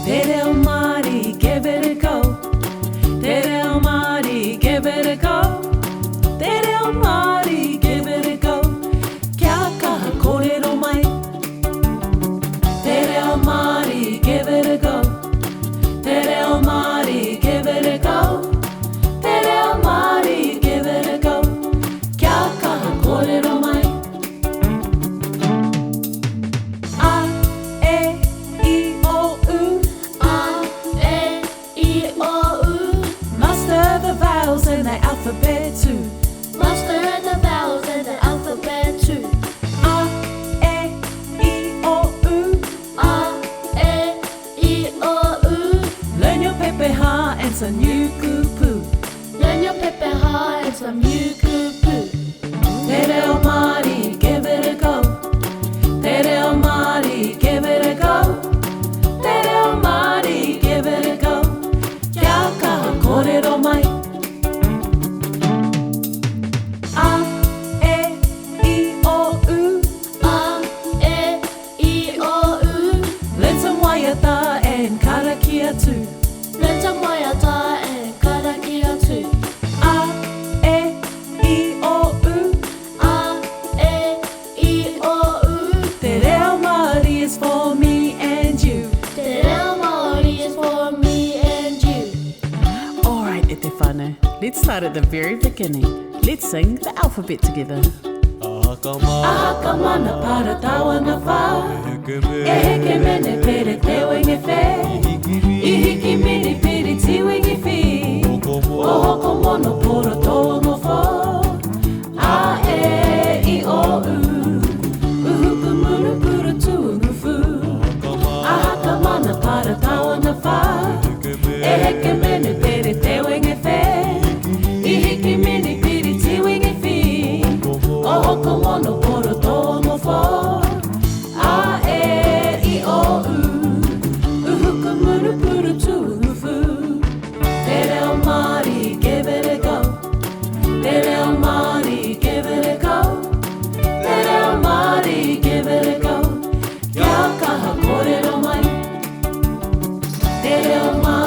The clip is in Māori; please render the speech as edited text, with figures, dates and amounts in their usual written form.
Te reo Māori, give it a go. Te reo Māori, give it a go. Te reo Māori, give it a go. Kia kaha kōrero mai. Te reo Māori, give it a go. Te reo Māori, give it a go. Te reo Māori, give it a go. Kia kaha kōrero mai. A, E, I, O, U. A, E, I, O, U. Master the vowels in the alphabet too. Master the vowels in the alphabet too. A, E, I, O, U. A, E, I, O, U. Learn your pepeha and some new kupu. Learn your pepeha and some new kupu. Te reo Māori, give it a go. Te reo Māori, give it a go. Te reo Māori, give it a go. Kia kaha kōrero mai. A, E, I, O, U. A, E, I, O, U. Learn some waiata and karakia too. Learn some waiata and karakia too. A, E, I, O, U. A, E, I, O, U. Te reo Māori is for me and you. Te reo Māori is for me and you. Alright, e te whānau. Let's start at the very beginning. Let's sing the alphabet together. Ahaka mana para tawa na whā. E heke mene pere te wingi whē. I hiki mini piri ti wingi whi. O hoko mono poro tono whā. A, E, I, O, U. Uhuku munu puru tuungu fu. Ahaka mana para tawa na whā. E heke mene pere te wingi whē. I hiki mini piri ti wingi whi. O hoko mono poro tono whā. A, E, I, O, U. Uhuku munu puru tuungu fu. Te reo Māori, give it a go. Te reo Māori, give it a go. Te reo Māori, give it a go. Kia kaha kōrero mai. Te reo Māori.